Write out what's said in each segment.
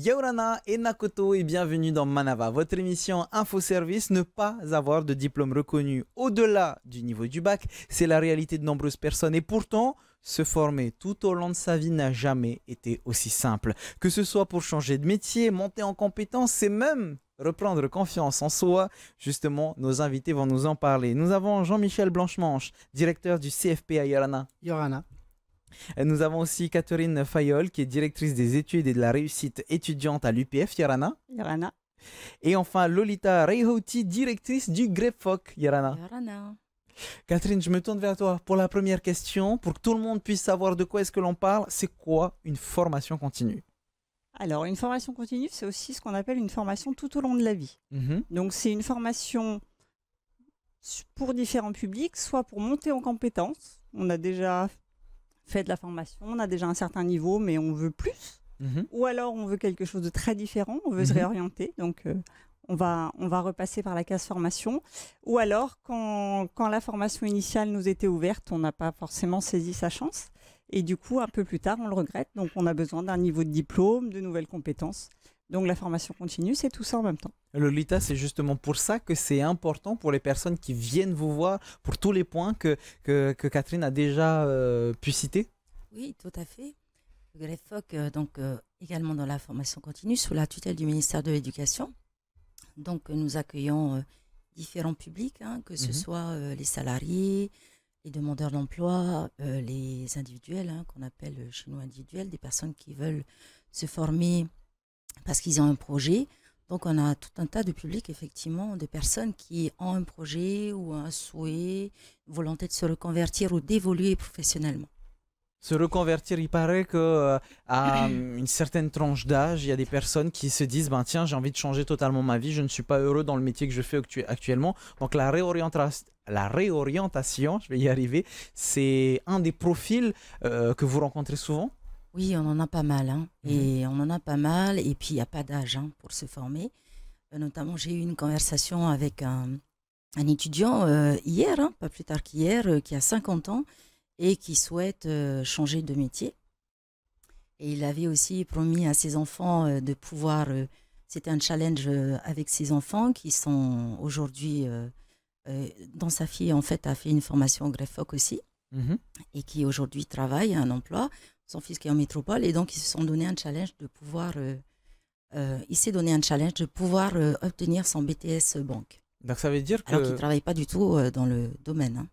Yorana et Nakoto et bienvenue dans Manava, votre émission Infoservice. Ne pas avoir de diplôme reconnu au-delà du niveau du bac, c'est la réalité de nombreuses personnes et pourtant, se former tout au long de sa vie n'a jamais été aussi simple. Que ce soit pour changer de métier, monter en compétences et même reprendre confiance en soi. Justement, nos invités vont nous en parler. Nous avons Jean-Michel Blanchemanche, directeur du CFP à Yorana. Yorana. Nous avons aussi Catherine Fayol, qui est directrice des études et de la réussite étudiante à l'UPF, Yorana. Yorana. Et enfin, Lolita Reihouti, directrice du GREPFOC, Yorana. Yorana. Catherine, je me tourne vers toi pour la première question. Pour que tout le monde puisse savoir de quoi est-ce que l'on parle, c'est quoi une formation continue? Alors, une formation continue, c'est aussi ce qu'on appelle une formation tout au long de la vie. Donc, c'est une formation pour différents publics, soit pour monter en compétences. On a déjà fait de la formation, on a déjà un certain niveau, mais on veut plus. Ou alors, on veut quelque chose de très différent, on veut se réorienter. Donc, on va repasser par la case formation. Ou alors, quand la formation initiale nous était ouverte, on n'a pas forcément saisi sa chance. Et du coup, un peu plus tard, on le regrette. Donc, on a besoin d'un niveau de diplôme, de nouvelles compétences. Donc, la formation continue, c'est tout ça en même temps. Lolita, c'est justement pour ça que c'est important pour les personnes qui viennent vous voir, pour tous les points que Catherine a déjà pu citer. Oui, tout à fait. Le GREPFOC, également dans la formation continue, sous la tutelle du ministère de l'Éducation. Donc, nous accueillons différents publics, que ce soit les salariés, les demandeurs d'emploi, les individuels, qu'on appelle chez nous individuels, des personnes qui veulent se former parce qu'ils ont un projet. Donc, on a tout un tas de publics, effectivement, de personnes qui ont un projet ou un souhait, une volonté de se reconvertir ou d'évoluer professionnellement. Se reconvertir, il paraît qu'à une certaine tranche d'âge, il y a des personnes qui se disent tiens, j'ai envie de changer totalement ma vie, je ne suis pas heureux dans le métier que je fais actuellement. Donc la réorientation, je vais y arriver, c'est un des profils que vous rencontrez souvent? Oui, on en a pas mal. Et on en a pas mal. Et puis, il n'y a pas d'âge pour se former. Notamment, j'ai eu une conversation avec un étudiant hier, pas plus tard qu'hier, qui a 50 ans et qui souhaite changer de métier. Et il avait aussi promis à ses enfants de pouvoir... c'était un challenge avec ses enfants qui sont aujourd'hui... dont sa fille, en fait, a fait une formation au GREPFOC aussi. Et qui aujourd'hui travaille à un emploi. Son fils qui est en métropole. Et donc, ils se sont donné un challenge de pouvoir... il s'est donné un challenge de pouvoir obtenir son BTS banque. Donc, ça veut dire que... Alors qu'il ne travaille pas du tout dans le domaine.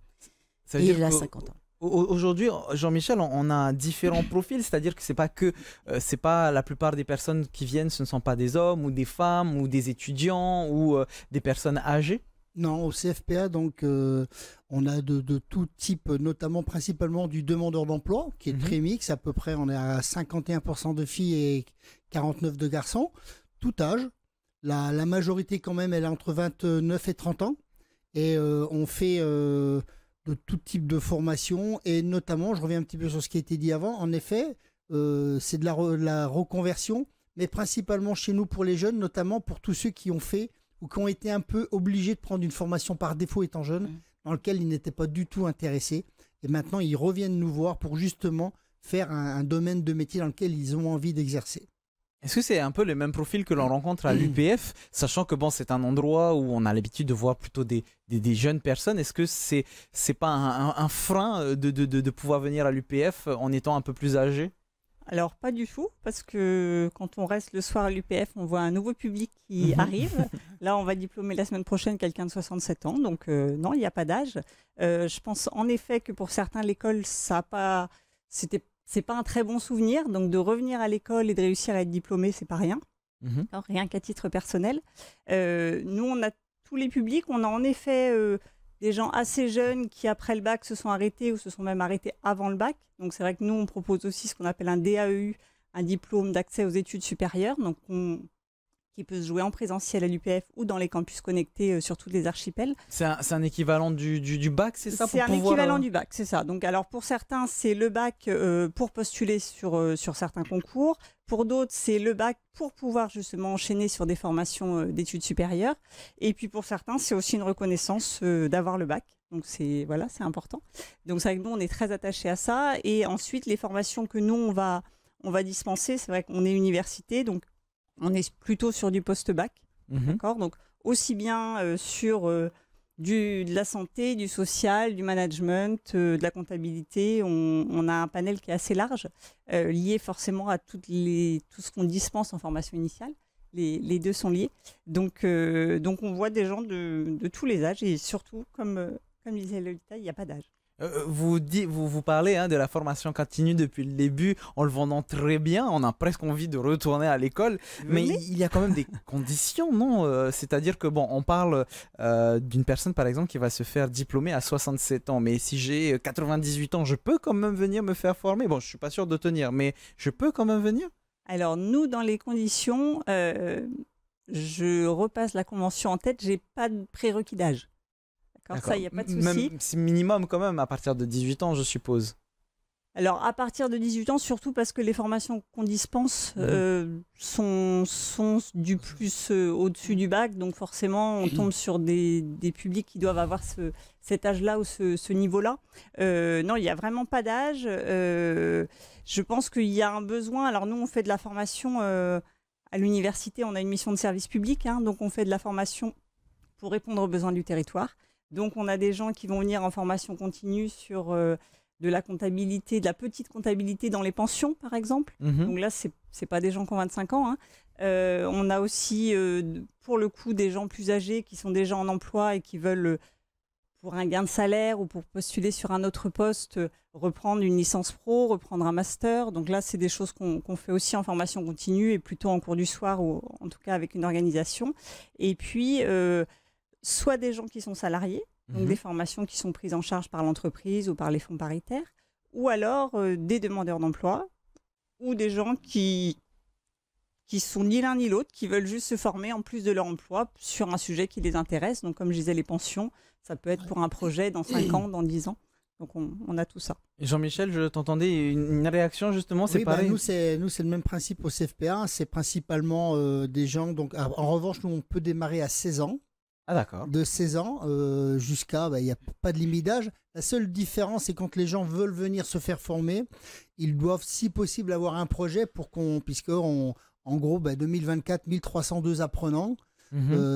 Ça veut et dire il a 50 ans. Aujourd'hui, Jean-Michel, on a différents profils, c'est-à-dire que c'est pas la plupart des personnes qui viennent, ce ne sont pas des hommes ou des femmes ou des étudiants ou des personnes âgées. Non, au CFPA, donc, on a de tout type, notamment principalement du demandeur d'emploi, qui est très mix. À peu près, on est à 51% de filles et 49% de garçons, tout âge. La majorité, quand même, elle est entre 29 et 30 ans. Et on fait de tout type de formation. Et notamment, je reviens un petit peu sur ce qui a été dit avant, en effet, c'est de la reconversion, mais principalement chez nous pour les jeunes, notamment pour tous ceux qui ont fait ou qui ont été un peu obligés de prendre une formation par défaut étant jeunes, dans lequel ils n'étaient pas du tout intéressés. Et maintenant, ils reviennent nous voir pour justement faire un domaine de métier dans lequel ils ont envie d'exercer. Est-ce que c'est un peu le même profil que l'on rencontre à l'UPF, sachant que c'est un endroit où on a l'habitude de voir plutôt des jeunes personnes? Est-ce que c'est pas un frein de pouvoir venir à l'UPF en étant un peu plus âgé? Alors, pas du tout, parce que quand on reste le soir à l'UPF, on voit un nouveau public qui arrive. Là, on va diplômer la semaine prochaine quelqu'un de 67 ans, donc non, il n'y a pas d'âge. Je pense en effet que pour certains, l'école, c'est pas un très bon souvenir, donc de revenir à l'école et de réussir à être diplômé, c'est pas rien. Alors, rien qu'à titre personnel. Nous, on a tous les publics, on a en effet... des gens assez jeunes qui, après le bac, se sont arrêtés ou se sont même arrêtés avant le bac. Donc, c'est vrai que nous, on propose aussi ce qu'on appelle un DAEU, un diplôme d'accès aux études supérieures, donc qui peut se jouer en présentiel à l'UPF ou dans les campus connectés sur tous les archipels. C'est un équivalent du bac, c'est ça? C'est un équivalent du bac, c'est ça. Donc, alors, pour certains, c'est le bac pour postuler sur certains concours. Pour d'autres, c'est le bac pour pouvoir justement enchaîner sur des formations d'études supérieures. Et puis pour certains, c'est aussi une reconnaissance d'avoir le bac. Donc c'est important. Donc c'est vrai que nous, on est très attachés à ça. Et ensuite, les formations que nous, on va dispenser, c'est vrai qu'on est université. Donc on est plutôt sur du post-bac. Mhm. D'accord, donc aussi bien sur de la santé, du social, du management, de la comptabilité. On a un panel qui est assez large, lié forcément à tout ce qu'on dispense en formation initiale. Les deux sont liés. Donc on voit des gens de tous les âges et surtout, comme disait Lolita, il n'y a pas d'âge. Vous parlez de la formation continue depuis le début en le vendant très bien. On a presque envie de retourner à l'école, mais il y a quand même des conditions, non? C'est-à-dire que on parle d'une personne par exemple qui va se faire diplômer à 67 ans, mais si j'ai 98 ans, je peux quand même venir me faire former. Bon, je suis pas sûr de tenir, mais je peux quand même venir. Alors nous, dans les conditions, je repasse la convention en tête. J'ai pas de prérequis d'âge. Ça, il n'y a pas de souci. C'est minimum quand même, à partir de 18 ans, je suppose. Alors, à partir de 18 ans, surtout parce que les formations qu'on dispense sont du plus au-dessus du bac. Donc, forcément, on tombe sur des publics qui doivent avoir cet âge-là ou ce niveau-là. Non, il n'y a vraiment pas d'âge. Je pense qu'il y a un besoin. Alors, nous, on fait de la formation à l'université. On a une mission de service public. Donc, on fait de la formation pour répondre aux besoins du territoire. Donc, on a des gens qui vont venir en formation continue sur de la comptabilité, de la petite comptabilité dans les pensions, par exemple. Donc là, c'est pas des gens qui ont 25 ans. On a aussi, pour le coup, des gens plus âgés qui sont déjà en emploi et qui veulent, pour un gain de salaire ou pour postuler sur un autre poste, reprendre une licence pro, reprendre un master. Donc là, c'est des choses qu'on fait aussi en formation continue et plutôt en cours du soir ou en tout cas avec une organisation. Et puis... soit des gens qui sont salariés, donc des formations qui sont prises en charge par l'entreprise ou par les fonds paritaires, ou alors des demandeurs d'emploi, ou des gens qui sont ni l'un ni l'autre, qui veulent juste se former en plus de leur emploi sur un sujet qui les intéresse. Donc comme je disais, les pensions, ça peut être pour un projet dans 5 ans, dans 10 ans. Donc on a tout ça. Jean-Michel, je t'entendais, une réaction justement, c'est pareil. Nous, c'est le même principe au CFPA, c'est principalement des gens, donc en revanche, nous on peut démarrer à 16 ans. Ah d'accord. De 16 ans jusqu'à, il n'y a pas de limite d'âge. La seule différence, c'est quand les gens veulent venir se faire former, ils doivent, si possible, avoir un projet en gros, 2024, 1302 apprenants.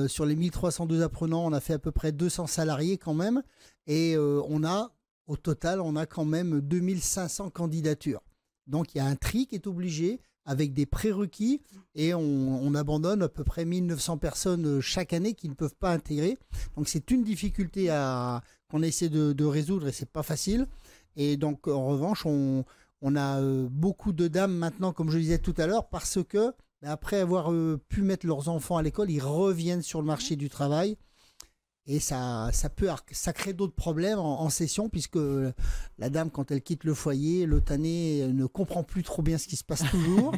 Sur les 1302 apprenants, on a fait à peu près 200 salariés quand même. Et au total, on a quand même 2500 candidatures. Donc, il y a un tri qui est obligé, avec des prérequis, et on abandonne à peu près 1900 personnes chaque année qui ne peuvent pas intégrer. Donc c'est une difficulté qu'on essaie de résoudre et c'est pas facile. Et donc en revanche, on a beaucoup de dames maintenant, comme je le disais tout à l'heure, parce que après avoir pu mettre leurs enfants à l'école, ils reviennent sur le marché du travail. Et ça crée d'autres problèmes en session, puisque la dame, quand elle quitte le foyer, le tanné ne comprend plus trop bien ce qui se passe toujours.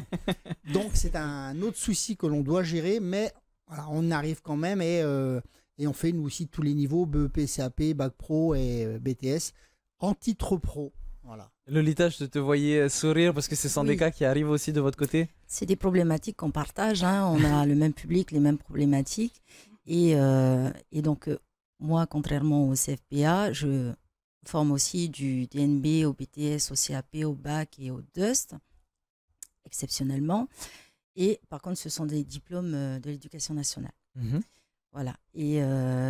Donc c'est un autre souci que l'on doit gérer, mais voilà, on arrive quand même et on fait nous aussi tous les niveaux, BEP, CAP, Bac Pro et BTS, en titre pro. Voilà. Lolita, je te voyais sourire parce que ce sont des cas qui arrivent aussi de votre côté. C'est des problématiques qu'on partage, on a le même public, les mêmes problématiques. Et donc, moi, contrairement au CFPA, je forme aussi du DNB, au BTS, au CAP, au BAC et au DUST, exceptionnellement. Et par contre, ce sont des diplômes de l'éducation nationale. Voilà. Et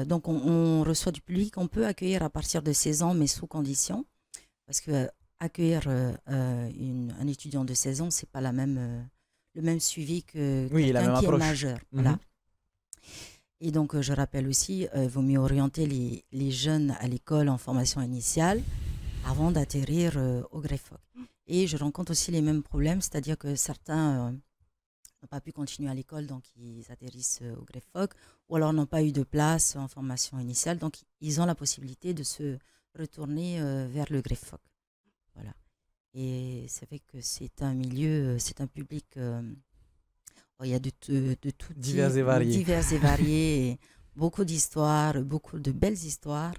donc, on reçoit du public, on peut accueillir à partir de 16 ans, mais sous condition. Parce que accueillir un étudiant de 16 ans, ce n'est pas le même suivi que quelqu'un qui est majeur. Voilà. Et donc, je rappelle aussi, il vaut mieux orienter les jeunes à l'école en formation initiale avant d'atterrir au GREFOC. Et je rencontre aussi les mêmes problèmes, c'est-à-dire que certains n'ont pas pu continuer à l'école, donc ils atterrissent au GREFOC, ou alors n'ont pas eu de place en formation initiale, donc ils ont la possibilité de se retourner vers le GREFOC. Voilà. Et c'est vrai que c'est un milieu, c'est un public... il y a de tout divers et variés. Divers et variés, beaucoup d'histoires, beaucoup de belles histoires.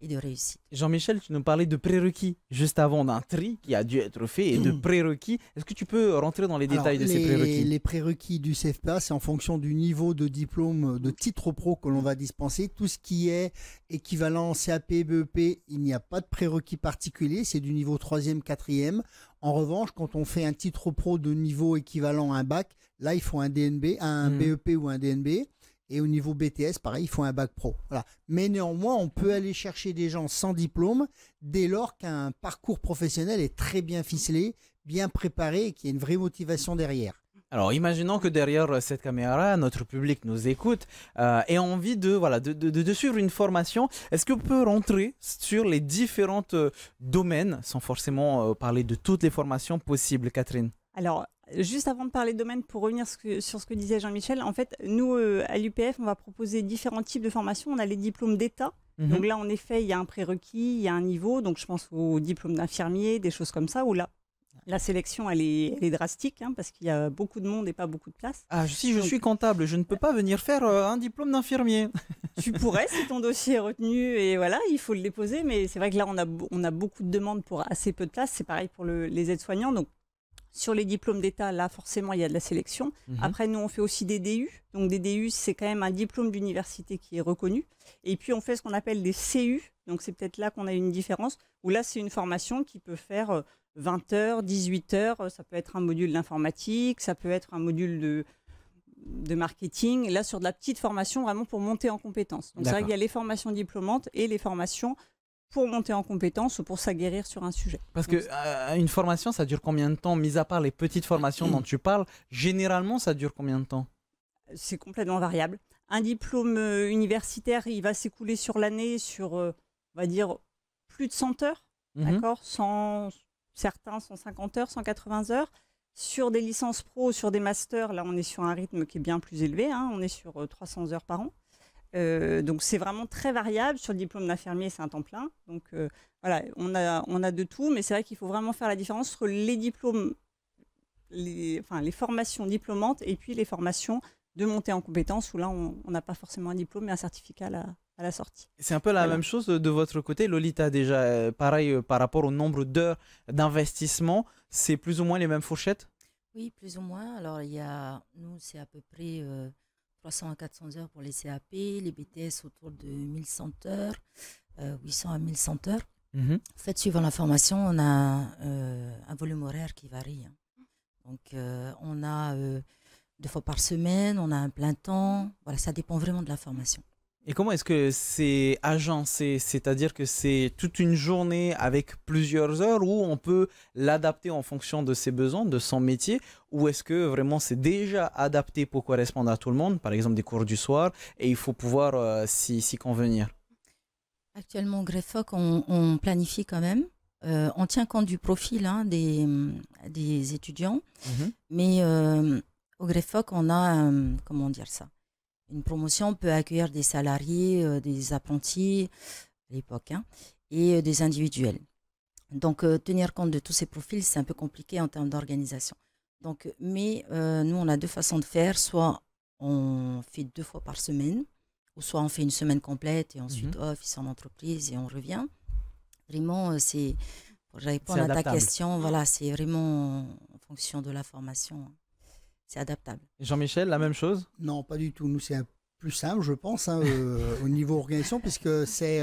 et de réussite. Jean-Michel, tu nous parlais de prérequis juste avant, d'un tri qui a dû être fait et de prérequis. Est-ce que tu peux rentrer dans les détails de ces prérequis? Les prérequis du CFPA, c'est en fonction du niveau de diplôme, de titre pro que l'on va dispenser. Tout ce qui est équivalent CAP, BEP, il n'y a pas de prérequis particulier, c'est du niveau 3e, 4e. En revanche, quand on fait un titre pro de niveau équivalent à un bac, là, il faut un DNB, un BEP ou un DNB. Et au niveau BTS, pareil, il faut un bac pro. Voilà. Mais néanmoins, on peut aller chercher des gens sans diplôme dès lors qu'un parcours professionnel est très bien ficelé, bien préparé et qu'il y a une vraie motivation derrière. Alors, imaginons que derrière cette caméra, notre public nous écoute et a envie de suivre une formation. Est-ce que vous pouvez rentrer sur les différents domaines, sans forcément parler de toutes les formations possibles, Catherine? Alors, juste avant de parler de domaine, pour revenir sur ce que disait Jean-Michel, en fait, nous, à l'UPF, on va proposer différents types de formations. On a les diplômes d'État. Donc là, en effet, il y a un prérequis, il y a un niveau. Donc, je pense au diplôme d'infirmier, des choses comme ça, où là, la sélection, elle est drastique, parce qu'il y a beaucoup de monde et pas beaucoup de place. Ah, si je suis comptable, je ne peux pas venir faire un diplôme d'infirmier. Tu pourrais, si ton dossier est retenu, et voilà, il faut le déposer. Mais c'est vrai que là, on a beaucoup de demandes pour assez peu de place. C'est pareil pour les aides-soignants. Donc, sur les diplômes d'État, là, forcément, il y a de la sélection. Après, nous, on fait aussi des DU. Donc, des DU, c'est quand même un diplôme d'université qui est reconnu. Et puis, on fait ce qu'on appelle des CU. Donc, c'est peut-être là qu'on a une différence. Où là, c'est une formation qui peut faire 20 heures, 18 heures. Ça peut être un module d'informatique, ça peut être un module de marketing. Là, sur de la petite formation, vraiment pour monter en compétences. Donc, c'est vrai qu'il y a les formations diplômantes et les formations pour monter en compétences ou pour s'aguerrir sur un sujet. Parce que une formation, ça dure combien de temps? Mis à part les petites formations dont tu parles, généralement, ça dure combien de temps? C'est complètement variable. Un diplôme universitaire, il va s'écouler sur l'année sur, on va dire, plus de 100 heures. D'accord, certains 150 heures, 180 heures. Sur des licences pro, sur des masters, là, on est sur un rythme qui est bien plus élevé. On est sur 300 heures par an. Donc c'est vraiment très variable. Sur le diplôme d'infirmier, c'est un temps plein. Donc voilà, on a de tout, mais c'est vrai qu'il faut vraiment faire la différence entre les diplômes, les formations diplômantes et puis les formations de montée en compétences où là on n'a pas forcément un diplôme mais un certificat à la sortie. C'est un peu la même chose de votre côté, Lolita, déjà pareil par rapport au nombre d'heures d'investissement, c'est plus ou moins les mêmes fourchettes? Oui, plus ou moins. Alors nous c'est à peu près 300 à 400 heures pour les CAP, les BTS autour de 1100 heures, 800 à 1100 heures. En fait, suivant la formation, on a un volume horaire qui varie. Donc, on a 2 fois par semaine, on a un plein temps. Voilà, ça dépend vraiment de la formation. Et comment est-ce que c'est agencé? C'est-à-dire que c'est toute une journée avec plusieurs heures où on peut l'adapter en fonction de ses besoins, de son métier? Ou est-ce que vraiment c'est déjà adapté pour correspondre à tout le monde? Par exemple, des cours du soir et il faut pouvoir s'y convenir. Actuellement, au GREFOC, on planifie quand même. On tient compte du profil des étudiants. Mais au GREFOC, on a, comment dire ça? Une promotion peut accueillir des salariés, des apprentis à l'époque, et des individuels. Donc, tenir compte de tous ces profils, c'est un peu compliqué en termes d'organisation. Donc, mais nous, on a 2 façons de faire. Soit on fait 2 fois par semaine, ou soit on fait une semaine complète et ensuite office en entreprise et on revient. Vraiment, c'est pour répondre à ta question, voilà, c'est vraiment en fonction de la formation. C'est adaptable. Jean-Michel, la même chose? Non, pas du tout. Nous, c'est plus simple, je pense, au niveau organisation, puisque c'est,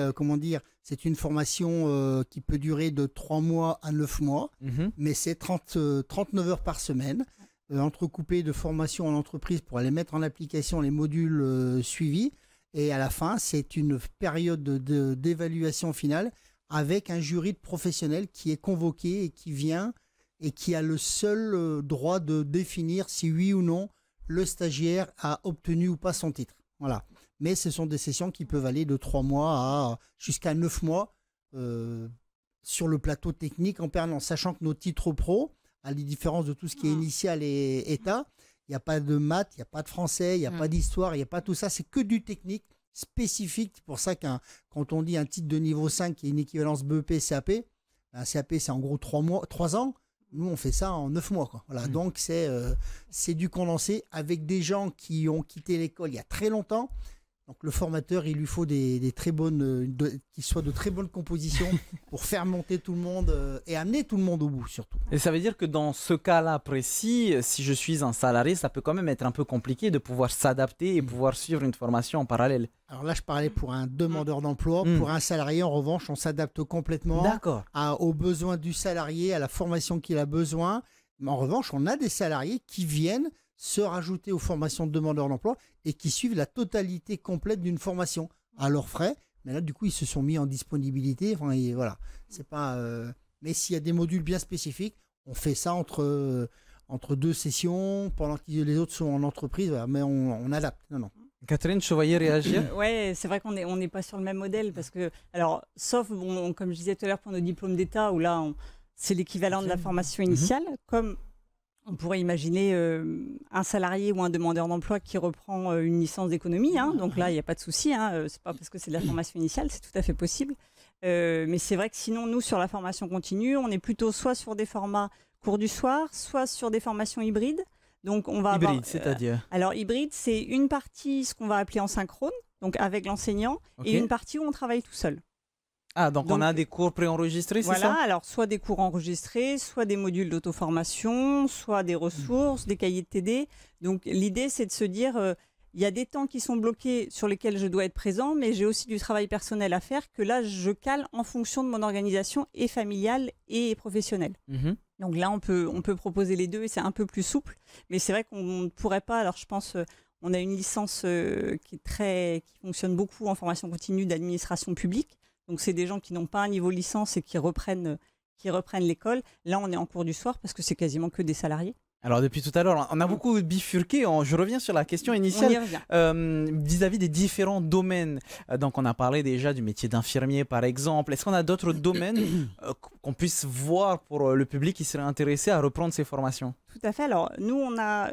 c'est une formation qui peut durer de 3 mois à 9 mois, mais c'est 39 heures par semaine, entrecoupées de formation en entreprise pour aller mettre en application les modules suivis. Et à la fin, c'est une période d'évaluation finale avec un jury de professionnels qui est convoqué et qui vient et qui a le seul droit de définir si oui ou non le stagiaire a obtenu ou pas son titre. Voilà. Mais ce sont des sessions qui peuvent aller de 3 mois jusqu'à 9 mois sur le plateau technique en permanence, sachant que nos titres pro, à la différence de tout ce qui est initial et état, il n'y a pas de maths, il n'y a pas de français, il n'y a pas d'histoire, il n'y a pas tout ça, c'est que du technique spécifique. C'est pour ça que quand on dit un titre de niveau 5 qui est une équivalence BEP, CAP, un CAP c'est en gros 3 ans. Nous, on fait ça en 9 mois. Quoi. Voilà. Donc, c'est du condensé avec des gens qui ont quitté l'école il y a très longtemps. Donc le formateur, il lui faut des très bonnes, qui soient de très bonnes compositions pour faire monter tout le monde et amener tout le monde au bout surtout. Et ça veut dire que dans ce cas-là précis, si je suis un salarié, ça peut quand même être un peu compliqué de pouvoir s'adapter et pouvoir suivre une formation en parallèle. Alors là, je parlais pour un demandeur d'emploi. Pour un salarié, en revanche, on s'adapte complètement aux besoins du salarié, à la formation qu'il a besoin. Mais en revanche, on a des salariés qui viennent se rajouter aux formations de demandeurs d'emploi et qui suivent la totalité complète d'une formation à leurs frais. Mais là, du coup, ils se sont mis en disponibilité. Enfin, et voilà. C'est pas, mais s'il y a des modules bien spécifiques, on fait ça entre 2 sessions, pendant que les autres sont en entreprise. Voilà. Mais on adapte. Non. Catherine, je voyais réagir. Ouais, c'est vrai qu'on n'est pas sur le même modèle parce que, alors, sauf, comme je disais tout à l'heure, pour nos diplômes d'État, où là, c'est l'équivalent de la formation initiale, comme on pourrait imaginer un salarié ou un demandeur d'emploi qui reprend une licence d'économie. Donc là, il n'y a pas de souci. C'est pas parce que c'est de la formation initiale, c'est tout à fait possible. Mais c'est vrai que sinon, nous, sur la formation continue, on est plutôt soit sur des formats cours du soir, soit sur des formations hybrides. Donc on va hybride, c'est-à-dire alors hybride, c'est une partie, ce qu'on va appeler en synchrone, donc avec l'enseignant, et une partie où on travaille tout seul. Ah, donc on a des cours préenregistrés, c'est ça? Voilà, alors soit des cours enregistrés, soit des modules d'auto-formation, soit des ressources, des cahiers de TD. Donc l'idée, c'est de se dire, il y a des temps qui sont bloqués sur lesquels je dois être présent, mais j'ai aussi du travail personnel à faire que là, je cale en fonction de mon organisation et familiale et professionnelle. Donc là, on peut proposer les deux et c'est un peu plus souple. Mais c'est vrai qu'on ne pourrait pas, alors je pense, on a une licence qui fonctionne beaucoup en formation continue d'administration publique. Donc, c'est des gens qui n'ont pas un niveau licence et qui reprennent l'école. Là, on est en cours du soir parce que c'est quasiment que des salariés. Alors, depuis tout à l'heure, on a beaucoup bifurqué. Je reviens sur la question initiale vis-à-vis des différents domaines. Donc, on a parlé déjà du métier d'infirmier, par exemple. Est-ce qu'on a d'autres domaines qu'on puisse voir pour le public qui serait intéressé à reprendre ces formations? Tout à fait. Alors, nous, on a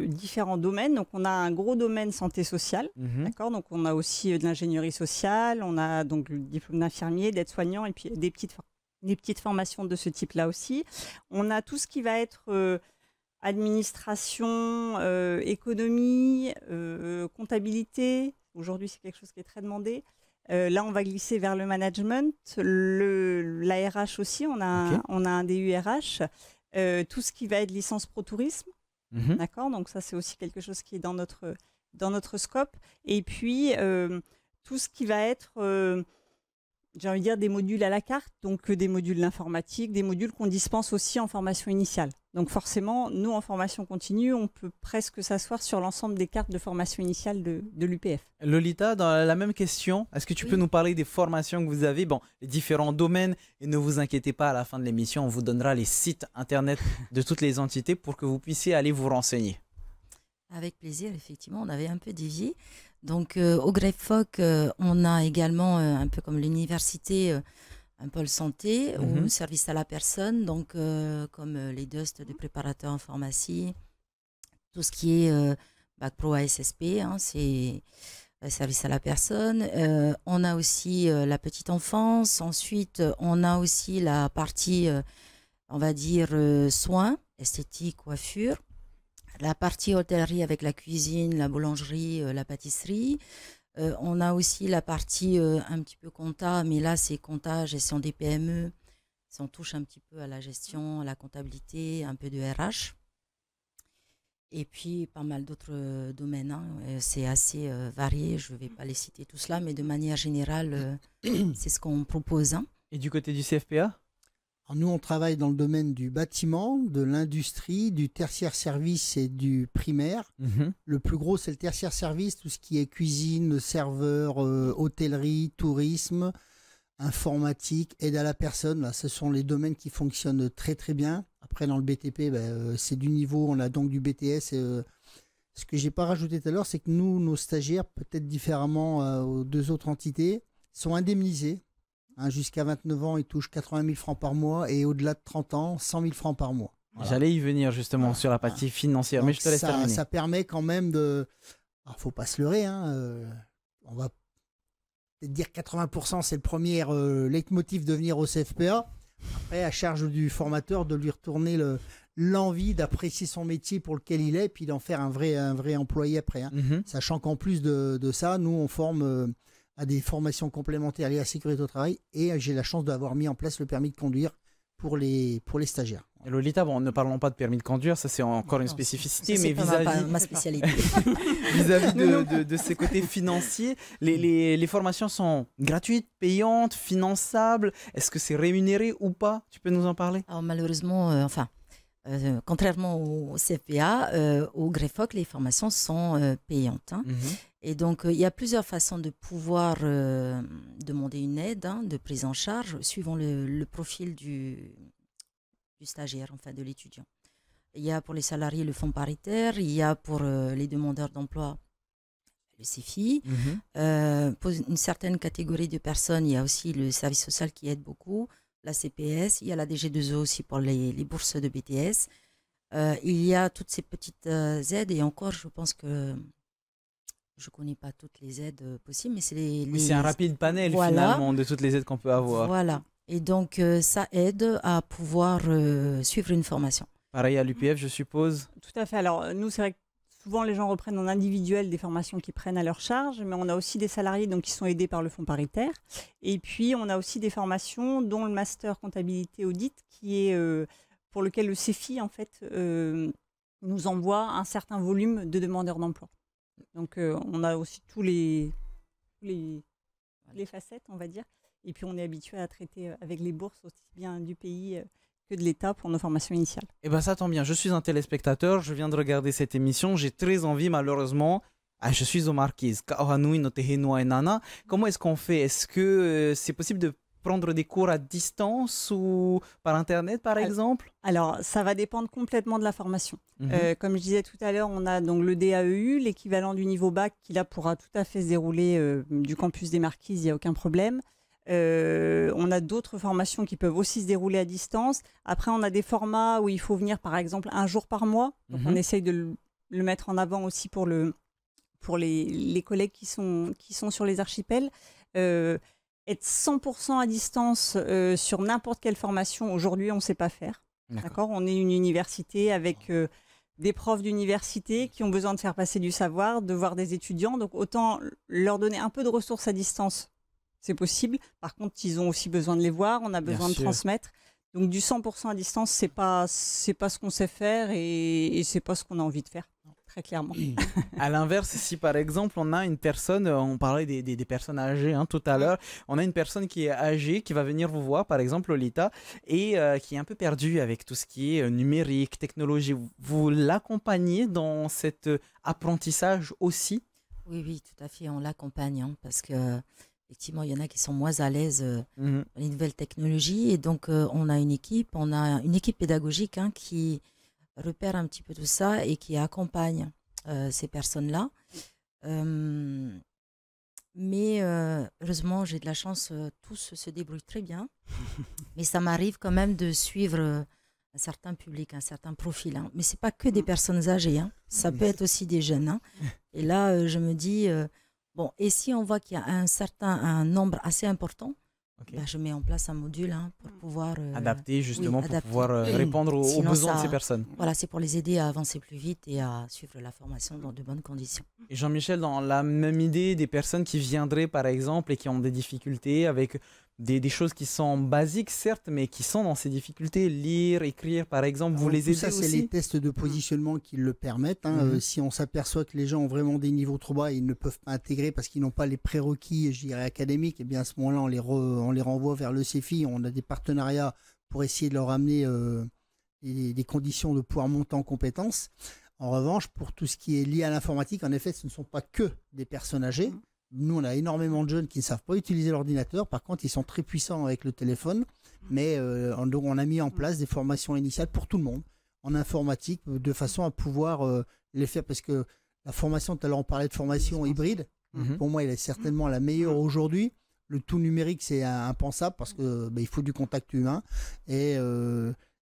différents domaines. Donc, on a un gros domaine santé sociale. D'accord. Donc, on a aussi de l'ingénierie sociale. On a donc le diplôme d'infirmier, d'aide-soignant et puis des petites formations de ce type-là aussi. On a tout ce qui va être administration, économie, comptabilité. Aujourd'hui, c'est quelque chose qui est très demandé. Là, on va glisser vers le management, la RH aussi. On a un DU RH. Tout ce qui va être licence pro tourisme. D'accord. Donc ça, c'est aussi quelque chose qui est dans notre scope. Et puis, tout ce qui va être... j'ai envie de dire des modules à la carte, donc des modules d'informatique, des modules qu'on dispense aussi en formation initiale. Donc forcément, nous, en formation continue, on peut presque s'asseoir sur l'ensemble des cartes de formation initiale de l'UPF. Lolita, dans la même question, est-ce que tu peux nous parler des formations que vous avez, les différents domaines, et ne vous inquiétez pas, à la fin de l'émission, on vous donnera les sites internet de toutes les entités pour que vous puissiez aller vous renseigner. Avec plaisir, effectivement, on avait un peu dévié. Donc, au GrefFoc, on a également, un peu comme l'université, un pôle santé ou service à la personne, donc comme les DUST de préparateurs en pharmacie, tout ce qui est Bac Pro ASSP, c'est service à la personne. On a aussi la petite enfance. Ensuite, on a aussi la partie, on va dire, soins, esthétique, coiffure. La partie hôtellerie avec la cuisine, la boulangerie, la pâtisserie. On a aussi la partie un petit peu compta, mais là c'est compta, gestion des PME. On touche un petit peu à la gestion, à la comptabilité, un peu de RH. Et puis pas mal d'autres domaines. C'est assez varié, je ne vais pas les citer tous là, mais de manière générale, c'est ce qu'on propose. Et du côté du CFPA ? Alors nous, on travaille dans le domaine du bâtiment, de l'industrie, du tertiaire service et du primaire. Le plus gros, c'est le tertiaire service, tout ce qui est cuisine, serveur, hôtellerie, tourisme, informatique, aide à la personne. Là, ce sont les domaines qui fonctionnent très très bien. Après, dans le BTP, c'est du niveau, on a donc du BTS. Ce que je n'ai pas rajouté tout à l'heure, c'est que nous, nos stagiaires, peut-être différemment aux deux autres entités, sont indemnisés. Jusqu'à 29 ans, ils touchent 80 000 francs par mois et au-delà de 30 ans, 100 000 francs par mois. Voilà. J'allais y venir justement sur la partie financière, donc mais je te laisse terminer. Ça permet quand même de... Alors, il ne faut pas se leurrer, on va peut-être dire 80%, c'est le premier leitmotiv de venir au CFPA. Après, à charge du formateur de lui retourner l'envie d'apprécier son métier pour lequel il est, puis d'en faire un vrai employé après. Hein. Sachant qu'en plus de ça, nous, on forme à des formations complémentaires liées à la sécurité au travail, et j'ai la chance d'avoir mis en place le permis de conduire pour les stagiaires. Et Lolita, bon, ne parlons pas de permis de conduire, ça c'est encore une spécificité, ça, mais vis-à-vis ma spécialité. de ces côtés financiers, les formations sont gratuites, payantes, finançables. Est-ce que c'est rémunéré ou pas? Tu peux nous en parler? Alors malheureusement, contrairement au CFPA, au GREFOC, les formations sont payantes. Hein. Et donc, il y a plusieurs façons de pouvoir demander une aide de prise en charge suivant le profil du stagiaire, enfin de l'étudiant. Il y a pour les salariés le fonds paritaire, il y a pour les demandeurs d'emploi le CFI. Pour une certaine catégorie de personnes, il y a aussi le service social qui aide beaucoup, la CPS, il y a la DG2O aussi pour les bourses de BTS. Il y a toutes ces petites aides, et encore, je pense que je ne connais pas toutes les aides possibles, mais c'est un rapide panel finalement de toutes les aides qu'on peut avoir. Voilà. Et donc, ça aide à pouvoir suivre une formation. Pareil à l'UPF, je suppose. Tout à fait. Alors, nous, c'est vrai que souvent, les gens reprennent en individuel des formations qu'ils prennent à leur charge, mais on a aussi des salariés donc, qui sont aidés par le fonds paritaire. Et puis, on a aussi des formations, dont le master comptabilité audit, qui est, pour lequel le CFI, en fait, nous envoie un certain volume de demandeurs d'emploi. Donc, on a aussi tous les facettes, on va dire. Et puis, on est habitué à traiter avec les bourses aussi bien du pays que de l'État pour nos formations initiales. Eh bien, ça tombe bien. Je suis un téléspectateur. Je viens de regarder cette émission. J'ai très envie, malheureusement. Je suis au Marquise. Comment est-ce qu'on fait? Est-ce que c'est possible de prendre des cours à distance ou par Internet, par exemple? Alors, ça va dépendre complètement de la formation. Comme je disais tout à l'heure, on a donc le DAEU, l'équivalent du niveau bac, qui là pourra tout à fait se dérouler du campus des Marquises, il n'y a aucun problème. On a d'autres formations qui peuvent aussi se dérouler à distance. Après, on a des formats où il faut venir, par exemple, 1 jour par mois. Donc, on essaye de le mettre en avant aussi pour les collègues qui sont sur les archipels. Être 100% à distance sur n'importe quelle formation, aujourd'hui, on ne sait pas faire. D'accord. On est une université avec des profs d'université qui ont besoin de faire passer du savoir, de voir des étudiants. Donc, autant leur donner un peu de ressources à distance. C'est possible. Par contre, ils ont aussi besoin de les voir. On a besoin de transmettre. Donc, du 100% à distance, c'est pas ce qu'on sait faire et c'est pas ce qu'on a envie de faire, très clairement. À l'inverse, si par exemple, on a une personne, on parlait des personnes âgées tout à l'heure, on a une personne qui est âgée, qui va venir vous voir, par exemple, Lolita, et qui est un peu perdue avec tout ce qui est numérique, technologie. Vous l'accompagnez dans cet apprentissage aussi? Oui, tout à fait. On l'accompagne parce que effectivement, il y en a qui sont moins à l'aise dans les nouvelles technologies. Et donc, on a une équipe pédagogique qui repère un petit peu tout ça et qui accompagne ces personnes-là. Mais heureusement, j'ai de la chance, tous se débrouillent très bien. Mais ça m'arrive quand même de suivre un certain public, un certain profil. Mais ce n'est pas que des personnes âgées. Ça peut être aussi des jeunes. Et là, je me dis... Bon, et si on voit qu'il y a un nombre assez important, je mets en place un module pour pouvoir... adapter justement, pour pouvoir répondre aux besoins de ces personnes. Voilà, c'est pour les aider à avancer plus vite et à suivre la formation dans de bonnes conditions. Et Jean-Michel, dans la même idée des personnes qui viendraient par exemple et qui ont des difficultés avec des choses qui sont basiques certes, mais qui sont dans ces difficultés, lire, écrire par exemple, vous les aidez ça, aussi? C'est les tests de positionnement qui le permettent. Si on s'aperçoit que les gens ont vraiment des niveaux trop bas et ils ne peuvent pas intégrer parce qu'ils n'ont pas les prérequis, je dirais, académiques, et bien à ce moment-là, on les renvoie vers le CFI. On a des partenariats pour essayer de leur amener des conditions de pouvoir monter en compétences. En revanche, pour tout ce qui est lié à l'informatique, en effet, ce ne sont pas que des personnes âgées. Nous, on a énormément de jeunes qui ne savent pas utiliser l'ordinateur. Par contre, ils sont très puissants avec le téléphone. Mais on a mis en place des formations initiales pour tout le monde en informatique de façon à pouvoir les faire. Parce que la formation, tout à l'heure, on parlait de formation hybride. Pour moi, elle est certainement la meilleure aujourd'hui. Le tout numérique, c'est impensable parce qu'il faut du contact humain. Et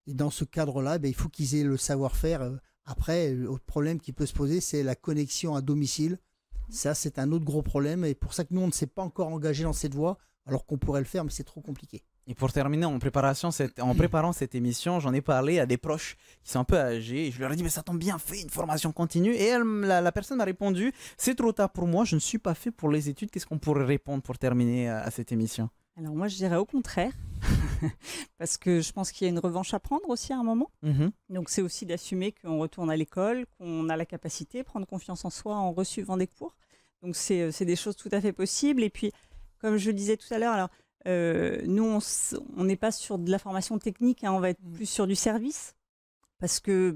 dans ce cadre-là, il faut qu'ils aient le savoir-faire. Après, l'autre problème qui peut se poser, c'est la connexion à domicile. Ça, c'est un autre gros problème et pour ça que nous, on ne s'est pas encore engagé dans cette voie alors qu'on pourrait le faire, mais c'est trop compliqué. Et pour terminer, en préparant cette émission, j'en ai parlé à des proches qui sont un peu âgés. Et je leur ai dit, mais ça tombe bien, fais une formation continue. Et la personne m'a répondu, c'est trop tard pour moi, je ne suis pas fait pour les études. Qu'est-ce qu'on pourrait répondre pour terminer à cette émission? Alors moi, je dirais au contraire, parce que je pense qu'il y a une revanche à prendre aussi à un moment. Donc c'est aussi d'assumer qu'on retourne à l'école, qu'on a la capacité, prendre confiance en soi en resuivant des cours. Donc c'est des choses tout à fait possibles. Et puis, comme je le disais tout à l'heure, alors nous, on n'est pas sur de la formation technique, hein, on va être plus sur du service, parce que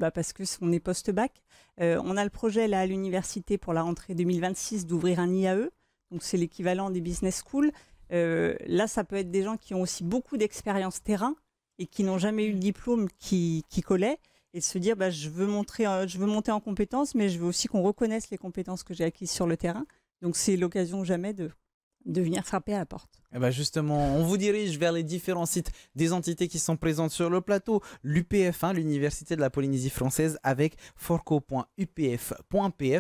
on est post-bac. On a le projet là à l'université pour la rentrée 2026 d'ouvrir un IAE, donc c'est l'équivalent des business schools. Là, ça peut être des gens qui ont aussi beaucoup d'expérience terrain et qui n'ont jamais eu le diplôme qui collait, et se dire je veux monter en compétences, mais je veux aussi qu'on reconnaisse les compétences que j'ai acquises sur le terrain. Donc c'est l'occasion jamais de venir frapper à la porte. Et ben justement, on vous dirige vers les différents sites des entités qui sont présentes sur le plateau. L'UPF, l'Université de la Polynésie française, avec forco.upf.pf.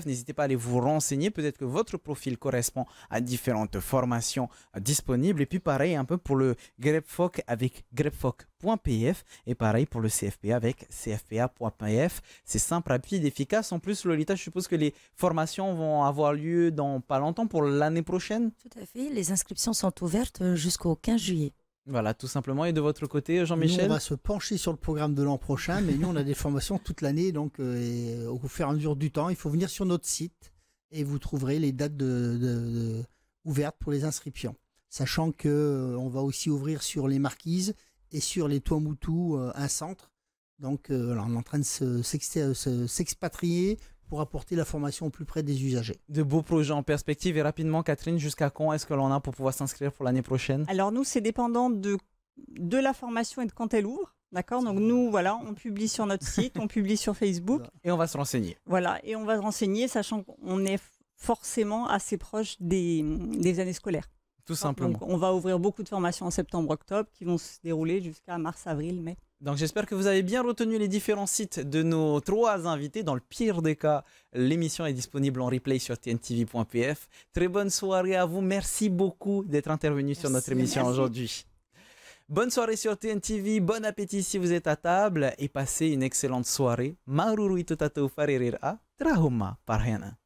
N'hésitez pas à aller vous renseigner. Peut-être que votre profil correspond à différentes formations disponibles. Et puis pareil un peu pour le GREPFOC avec grepfoc.pf. Et pareil pour le CFPA avec cfpa.pf. C'est simple, rapide, efficace. En plus, Lolita, je suppose que les formations vont avoir lieu dans pas longtemps pour l'année prochaine. Tout à fait. Les inscriptions sont ouvertes jusqu'au 15 juillet. Voilà, tout simplement. Et de votre côté, Jean-Michel? Nous, on va se pencher sur le programme de l'an prochain, mais nous, on a des formations toute l'année, donc au fur et à mesure du temps, il faut venir sur notre site et vous trouverez les dates ouvertes pour les inscriptions. Sachant qu'on va aussi ouvrir sur les Marquises et sur les Tuamotu un centre. Donc, on est en train de s'expatrier pour apporter la formation au plus près des usagers. De beaux projets en perspective. Et rapidement, Catherine, jusqu'à quand est-ce que l'on a pour pouvoir s'inscrire pour l'année prochaine? Alors nous, c'est dépendant de la formation et de quand elle ouvre. D'accord? Donc nous, voilà, on publie sur notre site, on publie sur Facebook. Et on va se renseigner. Voilà, et on va se renseigner, sachant qu'on est forcément assez proche des années scolaires. Tout simplement. Donc on va ouvrir beaucoup de formations en septembre-octobre qui vont se dérouler jusqu'à mars, avril, mai. Donc j'espère que vous avez bien retenu les différents sites de nos 3 invités. Dans le pire des cas, l'émission est disponible en replay sur tntv.pf. Très bonne soirée à vous. Merci beaucoup d'être intervenu sur notre émission aujourd'hui. Bonne soirée sur TNTV, bon appétit si vous êtes à table et passez une excellente soirée. Maruru itotatou faririra, trahuma parhena.